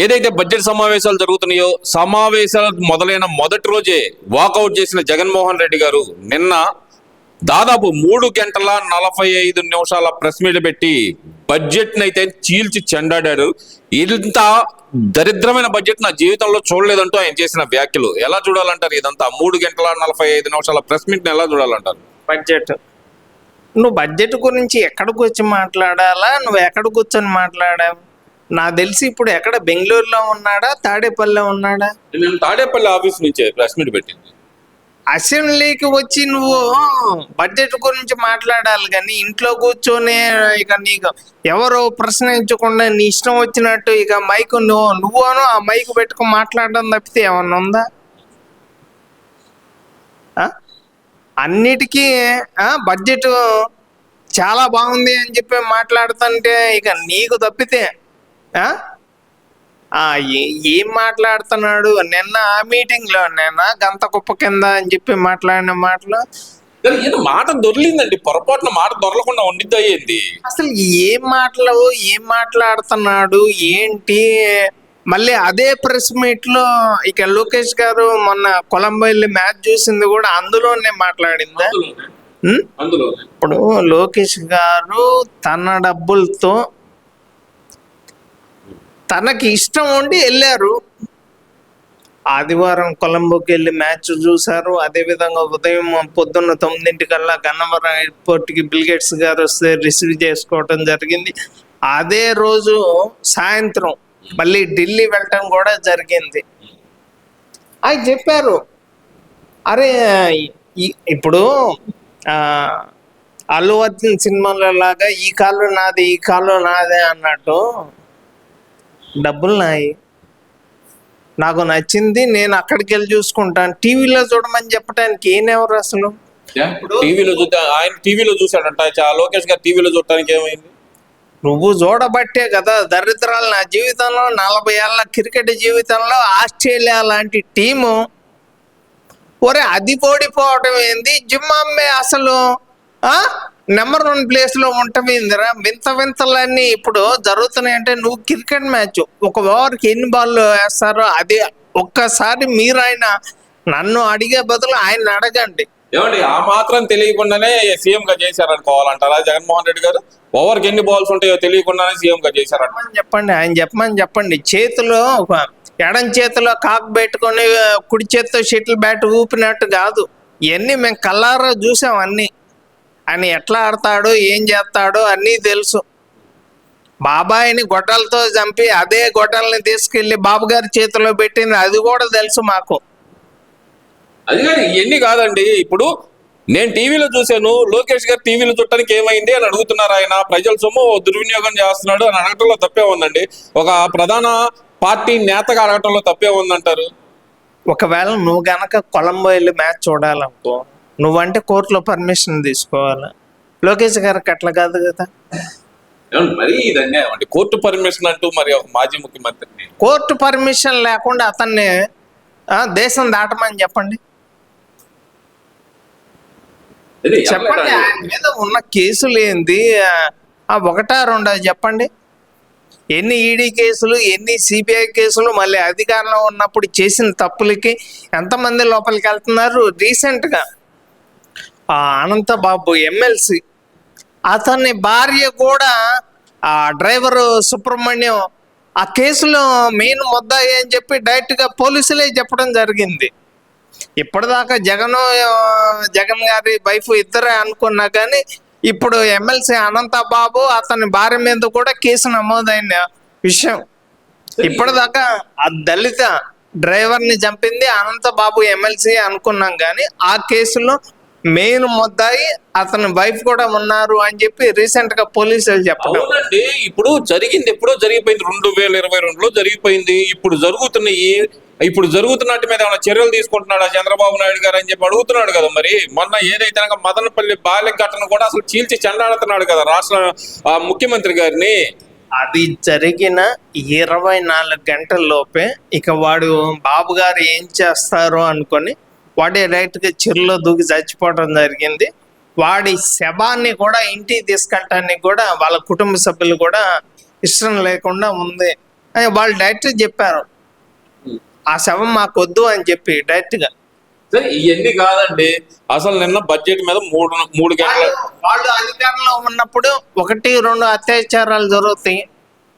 ఏదైతే బడ్జెట్ సమావేశాలు జరుగుతున్నాయో సమావేశాలు మొదలైన మొదటి రోజే వాకౌట్ చేసిన జగన్మోహన్ రెడ్డి గారు నిన్న దాదాపు 3 గంటల 45 నిమిషాల ప్రెస్ మీట్ పెట్టి బడ్జెట్ని అయితే చీల్చి చెండాడాడు. ఇంత దరిద్రమైన బడ్జెట్ నా జీవితంలో చూడలేదంటూ ఆయన చేసిన వ్యాఖ్యలు ఎలా చూడాలంటారు? ఇదంతా 3 గంటల 45 నిమిషాల ప్రెస్ మీట్ని ఎలా చూడాలంటారు? నువ్వు బడ్జెట్ గురించి ఎక్కడికి వచ్చి మాట్లాడాలా, నువ్వు ఎక్కడ కూర్చొని మాట్లాడావు? నాకు తెలిసి ఇప్పుడు ఎక్కడ బెంగళూరులో ఉన్నాడా, తాడేపల్లిలో ఉన్నాడా? నేను తాడేపల్లి ఆఫీస్ నుంచే ప్రెస్ మీట్ పెట్టింది. అసెంబ్లీకి వచ్చి నువ్వు బడ్జెట్ గురించి మాట్లాడాలి కానీ ఇంట్లో కూర్చొని ఇక నీకు ఎవరు ప్రశ్నించకుండా నీ ఇష్టం వచ్చినట్టు ఇక మైక్ నువ్వును ఆ మైక్ పెట్టుకుని మాట్లాడడం తప్పితే ఏమన్నా ఉందా? అన్నిటికీ బడ్జెట్ చాలా బాగుంది అని చెప్పి మాట్లాడుతుంటే ఇక నీకు తప్పితే ఏం మాట్లాడుతున్నాడు? నిన్న ఆ మీటింగ్ లో గంత కుప్ప కింద అని చెప్పి మాట్లాడిన మాటలు మాట దొరికిందండి. పొరపాటున మాట దొరకకుండా ఉండిద్ది అయ్యింది. అసలు ఏం మాట్లాడుతున్నాడు ఏంటి? మళ్ళీ అదే ప్రెస్ మీట్ లో ఇక లోకేష్ గారు మొన్న కొలంబో వెళ్ళి మ్యాచ్ చూసింది కూడా అందులోనే మాట్లాడిందా? ఇప్పుడు లోకేష్ గారు తన డబ్బులతో తనకి ఇష్టం ఉండి వెళ్ళారు. ఆదివారం కొలంబోకి వెళ్ళి మ్యాచ్ చూశారు. అదేవిధంగా ఉదయం పొద్దున్న 9 గన్నవరం ఎయిర్పోర్ట్కి బిల్గేట్స్ గారు వస్తే రిసీవ్ చేసుకోవటం జరిగింది. అదే రోజు సాయంత్రం మళ్ళీ ఢిల్లీ వెళ్ళటం కూడా జరిగింది. అది చెప్పారు, అరే ఇప్పుడు అల్లు అర్జున్ సినిమాలో లాగా ఈ కాళ్ళు నాది ఈ కాళ్ళు నాదే అన్నట్టు డబ్బులు నాయి, నాకు నచ్చింది నేను అక్కడికి వెళ్ళి చూసుకుంటాను. టీవీలో చూడమని చెప్పడానికి ఈయనెవరు అసలు? టీవీలో చూసాడంట లోకేష్ గారు. టీవీలో చూడటానికి ఏమైంది? నువ్వు చూడబట్టే కదా దరిద్రాలు. నా జీవితంలో 40 ఏళ్ళ క్రికెట్ జీవితంలో ఆస్ట్రేలియా లాంటి టీము అది ఓడిపోవటం ఏంది? జిమ్మామ్మే అసలు నెంబర్ 1 ప్లేస్లో ఉంటమిందిరా. వింతలన్నీ ఇప్పుడు జరుగుతున్నాయంటే నువ్వు క్రికెట్ మ్యాచ్ ఒక ఓవర్కి ఎన్ని బాళ్ళు వేస్తారో అది ఒక్కసారి మీరు నన్ను అడిగే బదులు ఆయన అడగండి. ఏమండి ఆ మాత్రం తెలియకుండానే సీఎం గా చేశారనుకోవాలంటారా జగన్మోహన్ రెడ్డి గారు? ఓవర్కి ఎన్ని బాల్స్ ఉంటాయో తెలియకుండానే సీఎం గా చేశారంట. చెప్పండి, ఆయన చెప్పండి. చేతిలో ఎడం చేతిలో కాక్ పెట్టుకొని కుడి చేతితో షటిల్ బ్యాట్ ఊపినట్టు కాదు. ఇవన్నీ మేము కల్లారా చూసాం. అన్నీ ఆయన ఎట్లా ఆడతాడో ఏం చేస్తాడో అన్నీ తెలుసు. బాబాయిని గొడ్డలతో చంపి అదే గొడ్డల్ని తీసుకెళ్లి బాబు గారి చేతిలో పెట్టింది అది కూడా తెలుసు మాకు. అది కానీ ఇవన్నీ కాదండి. ఇప్పుడు నేను టీవీలో చూశాను, లోకేష్ గారు టీవీలో చూడటానికి ఏమైంది అని అడుగుతున్నారు. ఆయన ప్రజల సొమ్ము దుర్వినియోగం చేస్తున్నాడు అని అడగటంలో తప్పే ఉందండి. ఒక ప్రధాన పార్టీ నేతగా అడగటంలో తప్పే ఉందంటారు. ఒకవేళ నువ్వు గనక కొలంబో వెళ్ళి మ్యాచ్ చూడాలనుకో, నువ్వంటే కోర్టులో పర్మిషన్ తీసుకోవాలి. లోకేష్ గారికి అట్లా కాదు కదా. మరి ఇది అన్యాయం అండి. కోర్టు పర్మిషన్ అంటూ మరి ఒక మాజీ ముఖ్యమంత్రిని కోర్టు పర్మిషన్ లేకుండా అతన్ని దేశం దాటమని చెప్పండి. ఆయన మీద ఉన్న కేసులు ఏంది? 1-2 చెప్పండి. ఎన్ని ఈడీ కేసులు, ఎన్ని సిబిఐ కేసులు, మళ్ళీ అధికారంలో ఉన్నప్పుడు చేసిన తప్పులకి ఎంతమంది లోపలికి వెళ్తున్నారు? రీసెంట్గా అనంతబాబు ఎమ్మెల్సీ అతని భార్య కూడా డ్రైవరు సుబ్రహ్మణ్యం ఆ కేసులో మెయిన్ ముద్దాయి అని చెప్పి డైరెక్ట్గా పోలీసులే చెప్పడం జరిగింది. ఇప్పటిదాకా జగన్ గారి వైఫ్ ఇద్దరే అనుకున్నా కానీ ఇప్పుడు ఎమ్మెల్సీ అనంతబాబు అతని భార్య మీద కూడా కేసు నమోదైన విషయం. ఇప్పటిదాకా ఆ దళిత డ్రైవర్ని చంపింది అనంతబాబు ఎమ్మెల్సీ అనుకున్నాం కానీ ఆ కేసులో మెయిన్ ముద్దాయి అతని వైఫ్ కూడా ఉన్నారు అని చెప్పి రీసెంట్ గా పోలీసులు చెప్పడం. ఇప్పుడు జరిగింది ఎప్పుడో జరిగిపోయింది, 2022లో జరిగిపోయింది. ఇప్పుడు జరుగుతున్నట్టు మీద ఏమైనా చర్యలు తీసుకుంటున్నాడా చంద్రబాబు నాయుడు గారు అని చెప్పి అడుగుతున్నాడు కదా. మరి మొన్న ఏదైతే మదనపల్లి బాల్య ఘటన కూడా అసలు చీల్చి చెండాడుతున్నాడు కదా రాష్ట్ర ముఖ్యమంత్రి గారిని. అది జరిగిన 24 గంటల లోపే ఇక వాడు బాబు గారు ఏం చేస్తారో అనుకొని వాడే రైట్గా చెరువులో దూకి చచ్చిపోవడం జరిగింది. వాడి శవాన్ని కూడా ఇంటికి తీసుకెళ్ళటానికి కూడా వాళ్ళ కుటుంబ సభ్యులు కూడా ఇష్టం లేకుండా ఉంది. అని వాళ్ళు డైరెక్ట్ చెప్పారు, ఆ శవం మాకు వద్దు అని చెప్పి డైరెక్ట్గా. సరే ఇవన్నీ కాదండి, అసలు నిన్న బడ్జెట్ మీద మూడు గంటల వాళ్ళు అధికారంలో ఉన్నప్పుడు 1-2 అత్యాచారాలు జరుగుతాయి,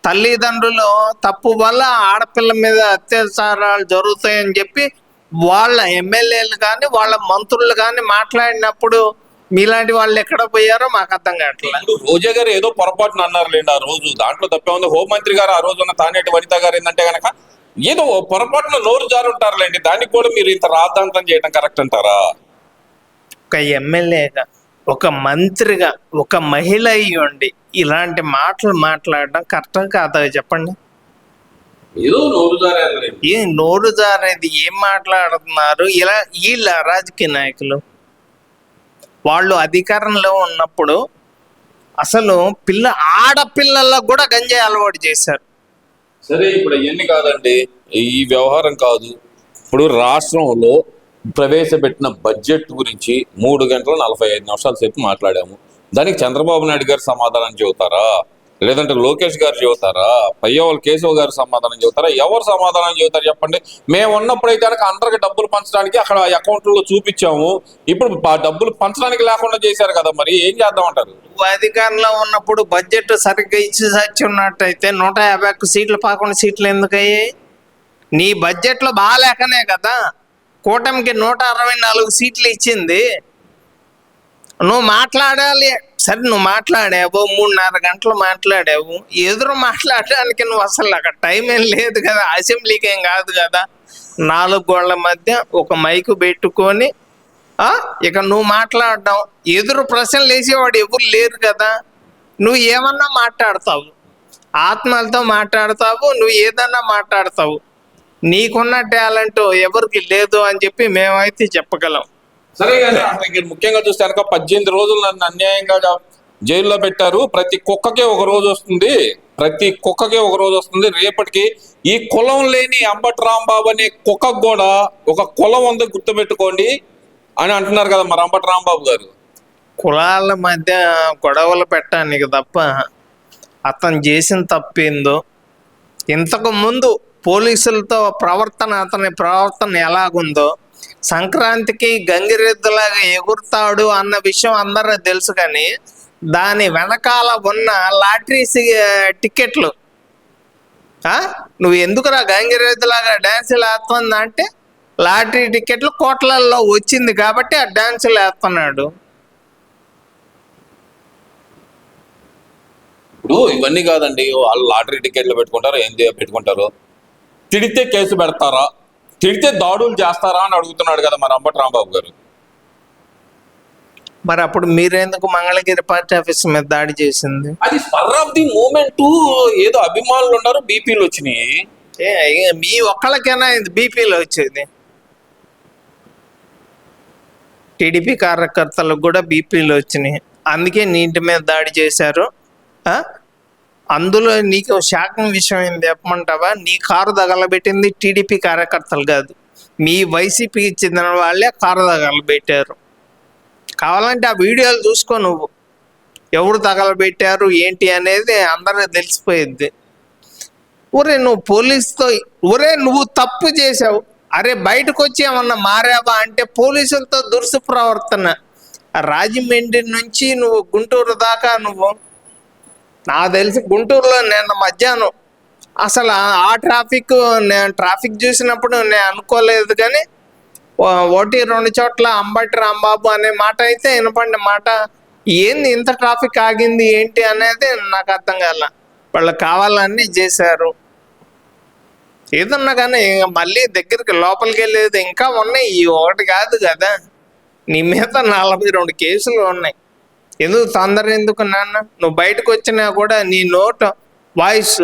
తల్లిదండ్రులు తప్పు వల్ల ఆడపిల్ల మీద అత్యాచారాలు జరుగుతాయని చెప్పి వాళ్ళ ఎమ్మెల్యేలు కానీ వాళ్ళ మంత్రులు కానీ మాట్లాడినప్పుడు మీలాంటి వాళ్ళు ఎక్కడ పోయారో మాకు అర్థం కావట్లేదు. ఇప్పుడు రోజా గారు ఏదో పొరపాటున అన్నారులేండి ఆ రోజు, దాంట్లో తప్పే ఉంది. హోంమంత్రి గారు ఆ రోజు ఉన్న తానేటి వనిత గారు ఏంటంటే కనుక ఏదో పొరపాటున నోరు జారుంటారులేండి, దానికి కూడా మీరు ఇంత రాద్ధాంతం చేయడం కరెక్ట్ అంటారా? ఒక ఎమ్మెల్యేగా, ఒక మంత్రిగా, ఒక మహిళ అయ్యి ఉండి ఇలాంటి మాటలు మాట్లాడడం కరెక్ట్ కాదా చెప్పండి? ఏదో నోరు జారేది. ఏ నోరు జారేది, ఏం మాట్లాడుతున్నారు ఇలా వీళ్ళ రాజకీయ నాయకులు? వాళ్ళు అధికారంలో ఉన్నప్పుడు అసలు ఆడపిల్లలకు కూడా గంజాయి అలవాటు చేశారు. సరే ఇప్పుడు అవన్నీ కాదండి, ఈ వ్యవహారం కాదు. ఇప్పుడు రాష్ట్రంలో ప్రవేశపెట్టిన బడ్జెట్ గురించి 3 గంటల 45 నిమిషాల సేపు మాట్లాడాము. దానికి చంద్రబాబు నాయుడు గారు సమాధానం చెబుతారా, లేదంటే లోకేష్ గారు చెబుతారా, పయ్యవల కేశవ్ గారు సమాధానం చెబుతారా? ఎవరు సమాధానం చెబుతారు చెప్పండి? మేము ఉన్నప్పుడైతే కనుక అందరికి డబ్బులు పంచడానికి అక్కడ అకౌంట్లో చూపించాము, ఇప్పుడు ఆ డబ్బులు పంచడానికి లేకుండా చేశారు కదా, మరి ఏం చేద్దామంటారు? అధికారంలో ఉన్నప్పుడు బడ్జెట్ సరిగ్గా ఇచ్చి సచ్చి ఉన్నట్టయితే 151 సీట్లు 11 సీట్లు ఎందుకు అయ్యాయి? నీ బడ్జెట్లో బాగాలేకనే కదా కూటమికి 164 సీట్లు ఇచ్చింది. నువ్వు మాట్లాడాలి, సరే నువ్వు మాట్లాడావు, 3.5 గంటలు మాట్లాడావు, ఎదురు మాట్లాడడానికి నువ్వు అసలు అక్కడ టైం ఏం లేదు కదా, అసెంబ్లీకి ఏం కాదు కదా, 4 గోళ్ల మధ్య ఒక మైకు పెట్టుకొని ఇక నువ్వు మాట్లాడడం, ఎదురు ప్రశ్నలు వేసేవాడు ఎవరు లేరు కదా, నువ్వు ఏమన్నా మాట్లాడతావు, ఆత్మలతో మాట్లాడతావు, నువ్వు ఏదన్నా మాట్లాడతావు, నీకున్న టాలెంట్ ఎవరికి లేదు అని చెప్పి మేమైతే చెప్పగలం. సరే కానీ అసలు ముఖ్యంగా చూస్తే కనుక 18 రోజులు నన్ను అన్యాయంగా జైల్లో పెట్టారు, ప్రతి కుక్కకే ఒక రోజు వస్తుంది, రేపటికి ఈ కులం లేని అంబటి రాంబాబు అనే కుక్కకు కూడా ఒక కులం ఉంది గుర్తుపెట్టుకోండి అని అంటున్నారు కదా మరి అంబటి రాంబాబు గారు. కులాల మధ్య గొడవలు పెట్టడానికి తప్ప అతను చేసిన తప్పేందో, ఇంతకు ముందు పోలీసులతో అతని ప్రవర్తన ఎలాగుందో, సంక్రాంతికి గంగిరెద్దులాగా ఎగురుతాడు అన్న విషయం అందరూ తెలుసు, కానీ దాని వెనకాల ఉన్న లాటరీ టికెట్లు, నువ్వు ఎందుకురా గంగిరెద్దులాగా డ్యాన్సులు వేస్తుందా అంటే లాటరీ టికెట్లు కోట్లల్లో వచ్చింది కాబట్టి ఆ డ్యాన్సులు వేస్తున్నాడు. ఇప్పుడు ఇవన్నీ కాదండి, వాళ్ళు లాటరీ టికెట్లు పెట్టుకుంటారు, ఏం పెట్టుకుంటారు, తిడితే కేసు పెడతారా, తిడితే దాడులు చేస్తారా అని అడుగుతున్నాడు కదా మరి అంబటి రాంబాబు గారు. మరి అప్పుడు మీరెందుకు మంగళగిరి పార్టీ ఆఫీస్ మీద దాడి చేసింది? అది స్పర్ ఆఫ్ ది మూమెంట్, ఏదో అభిమానులు ఉన్నారు, బీపీలు వచ్చినాయి. మీ ఒక్కళ్ళకైనా బీపీలు వచ్చేది, టీడీపీ కార్యకర్తలకు కూడా బీపీలు వచ్చినాయి, అందుకే నీ ఇంటి మీద దాడి చేశారు. అందులో నీకు శాఖం విషయం ఏం చెప్పమంటావా? నీ కారు తగలబెట్టింది టీడీపీ కార్యకర్తలు కాదు, మీ వైసీపీకి చెందిన వాళ్ళే కారు తగలబెట్టారు. కావాలంటే ఆ వీడియోలు చూసుకో, నువ్వు ఎవరు తగలబెట్టారు ఏంటి అనేది అందరూ తెలిసిపోయింది. నువ్వు పోలీసుతో నువ్వు తప్పు చేసావు, అరే బయటకు వచ్చి ఏమన్నా మారావా అంటే పోలీసులతో దురుసు ప్రవర్తన. రాజమండ్రి నుంచి నువ్వు గుంటూరు దాకా, నాకు తెలిసి గుంటూరులో నిన్న మధ్యాహ్నం అసలు ఆ నేను ట్రాఫిక్ చూసినప్పుడు నేను అనుకోలేదు, కానీ 1-2 చోట్ల అంబటి రాంబాబు అనే మాట అయితే వినపడిన మాట, ఏంది ఇంత ట్రాఫిక్ ఆగింది ఏంటి అనేది నాకు అర్థం కాల. వాళ్ళు కావాలని చేశారు. ఏదన్నా కానీ మళ్ళీ దగ్గరికి లోపలికి వెళ్ళేది ఇంకా ఉన్నాయి, ఈ ఒకటి కాదు కదా, నీ మీద 42 కేసులు ఉన్నాయి. ఎందుకు తొందర ఎందుకు నాన్న? నువ్వు బయటకు వచ్చినా కూడా నీ నోట్ వాయిస్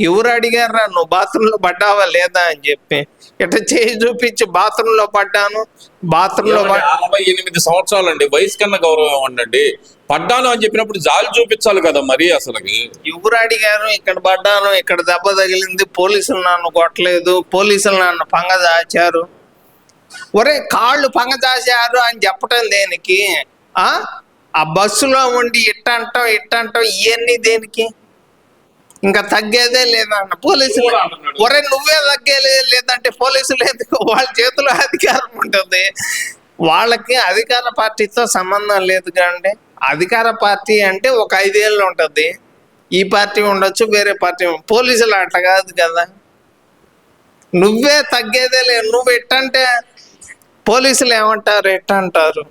ఎవరు అడిగారా నువ్వు బాత్రూంలో పడ్డావా లేదా అని చెప్పి ఇట్లా చేసి చూపించి బాత్రూంలో పడ్డాను, బాత్రూంలో 48 సంవత్సరాలు అండి, వయసు కన్నా గౌరవం ఉండండి, పడ్డాను అని చెప్పినప్పుడు జాలి చూపించాలి కదా మరి. అసలు ఎవరు అడిగారు ఇక్కడ పడ్డాను, ఇక్కడ దెబ్బ తగిలింది, పోలీసులు నన్ను కొట్టలేదు, పోలీసులు నన్ను పంగదాచారు, కాళ్ళు పంగదాచారు అని చెప్పటం దేనికి? ఆ బస్సులో ఉండి ఇట్టంటాం ఇవన్నీ దేనికి? ఇంకా తగ్గేదే లేదన్న పోలీసులు. కూడా అంటున్నాడు. ఒరే నువ్వే తగ్గేదే లేదంటే పోలీసులు ఎందుకు? వాళ్ళ చేతిలో అధికారం ఉంటుంది. వాళ్ళకి అధికార పార్టీతో సంబంధం లేదు కాండి. అధికార పార్టీ అంటే ఒక 5 ఏళ్ళు ఉంటుంది. ఈ పార్టీ ఉండొచ్చు, వేరే పార్టీ. పోలీసులు అట్లా కాదు కదా. నువ్వే తగ్గేదే లేదు. నువ్వు ఎట్టంటే పోలీసులు ఏమంటారు, ఎట్టంటారు?